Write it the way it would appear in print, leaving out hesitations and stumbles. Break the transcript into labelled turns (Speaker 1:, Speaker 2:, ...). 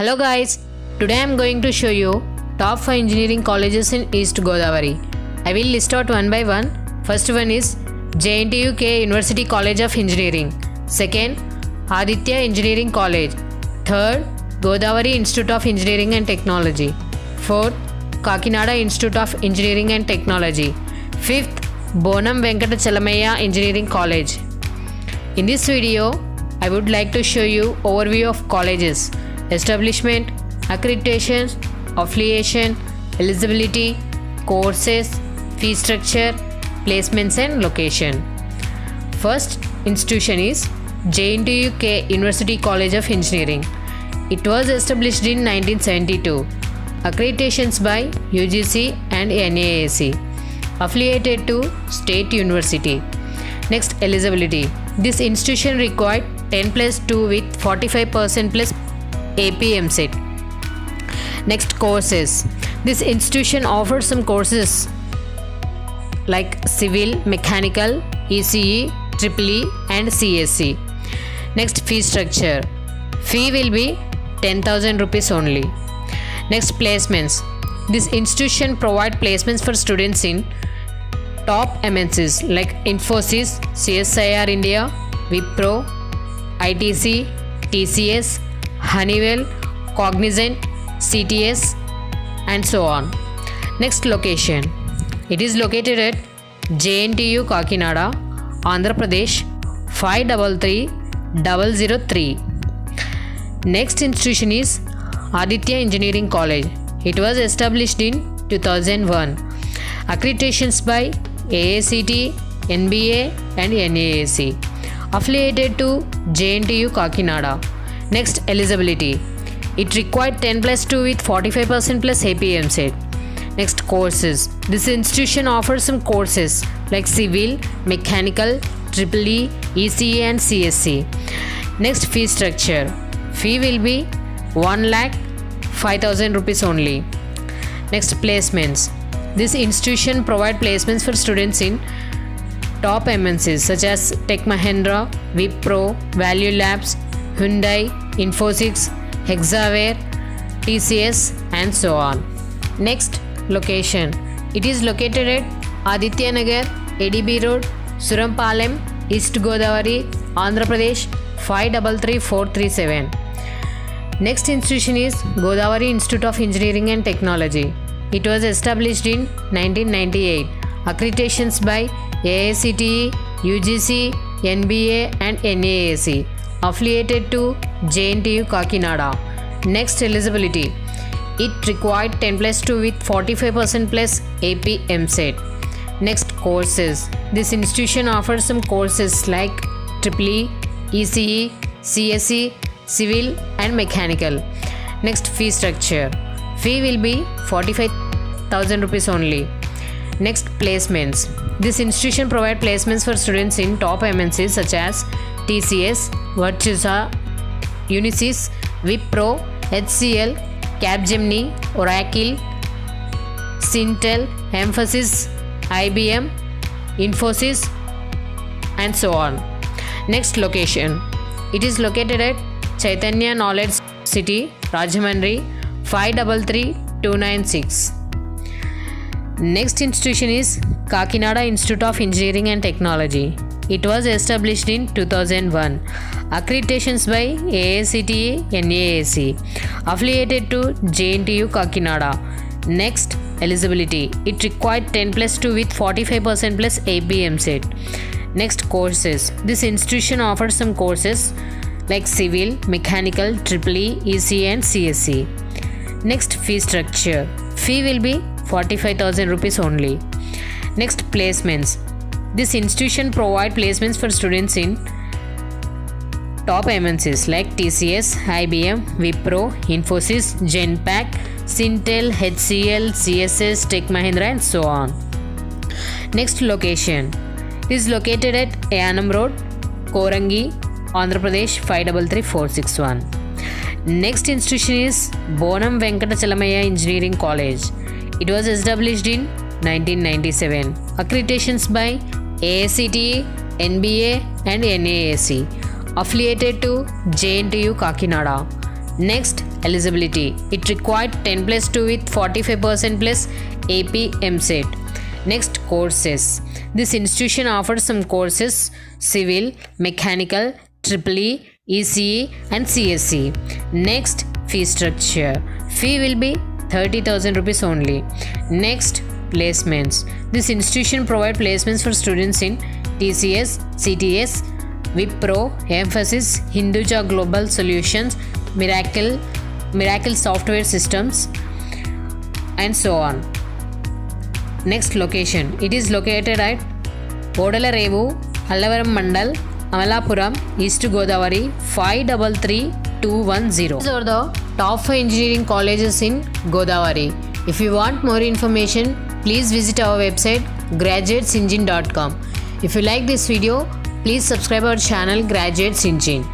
Speaker 1: Hello guys, today I am going to show you top 5 engineering colleges in East Godavari. I will list out one by one. First one is JNTU University College of Engineering. Second, Aditya Engineering College. Third, Godavari Institute of Engineering and Technology. Fourth, Kakinada Institute of Engineering and Technology. Fifth, Bonam Venkata Chalamaya Engineering College. In this video, I would like to show you overview of colleges, establishment, accreditation, affiliation, eligibility, courses, fee structure, placements and location. First institution is JNTU University College of Engineering. It was established in 1972. Accreditations by UGC and NAAC. Affiliated to State University. Next, eligibility. This institution required 10 plus 2 with 45% plus APMSET. Next, courses. This institution offers some courses like civil, mechanical, ECE, EEE and CSE. Next, fee structure. Fee will be 10,000 rupees only. Next, placements. This institution provide placements for students in top MNCs like Infosys, CSIR India, Wipro, ITC, TCS, Honeywell, Cognizant, CTS and so on. Next, location. It is located at JNTU Kakinada, Andhra Pradesh 533003. Next institution is Aditya Engineering College. It was established in 2001. Accreditations by AACT, NBA and NAAC. Affiliated to JNTU Kakinada. Next, eligibility. It required 10 plus 2 with 45% plus APMSET. Next, courses. This institution offers some courses like civil, mechanical, EEE, ECE and CSE. Next, fee structure. Fee will be 1,05,000 rupees only. Next, placements. This institution provide placements for students in top MNCs such as Tech Mahindra, Wipro, Value Labs, Hyundai, Infosys, Hexaware, TCS and so on. Next, location. It is located at Aditya Nagar, ADB Road, Surampalem, East Godavari, Andhra Pradesh 533437. Next institution is Godavari Institute of Engineering and Technology. It was established in 1998. Accreditations by AICTE, UGC, NBA and NAAC. Affiliated to JNTU Kakinada. Next, eligibility. It required 10 plus 2 with 45% plus APMSET. Next, courses. This institution offers some courses like EEE, ECE, CSE, civil and mechanical. Next, fee structure. Fee will be 45,000 rupees only. Next, placements. This institution provide placements for students in top MNCs such as TCS, Virtusa, Unisys, Wipro, HCL, Capgemini, Oracle, Sintel, Emphasis, IBM, Infosys and so on. Next, location. It is located at Chaitanya Knowledge City, Rajahmundry 533296. Next institution is Kakinada Institute of Engineering and Technology. It was established in 2001. Accreditations by AICTE, NAAC. Affiliated to JNTU Kakinada. Next, eligibility. It required 10 plus 2 with 45% plus APMSET. Next, courses. This institution offers some courses like civil, mechanical, EEE, ECE and CSE. Next, fee structure. Fee will be 45,000 rupees only. Next, placements. This institution provide placements for students in top MNCs like TCS, IBM, Wipro, Infosys, Genpact, Sintel, HCL, CSS, Tech Mahindra and so on. Next, location. It is located at Ayanam Road, Korangi, Andhra Pradesh 533461. Next institution is Bonam Venkata Chalamaya Engineering College. It was established in 1997. Accreditations by AICTE, NBA and NAAC. Affiliated to JNTU Kakinada. Next, eligibility. It required 10 plus 2 with 45% plus AP MSET. Next, courses. This institution offers some courses: civil, mechanical, EEE, ECE and CSE. Next, fee structure. Fee will be 30,000 rupees only. Next, placements. This institution provides placements for students in TCS, CTS, Wipro, Emphasis, Hinduja Global Solutions, Miracle Software Systems, and so on. Next location. It is located at Odalarevu, Allavaram Mandal, Amalapuram, East Godavari, 533210. These are the top 5 engineering colleges in Godavari. If you want more information, please visit our website graduatesengine.com. If you like this video, please subscribe our channel Graduates Engine.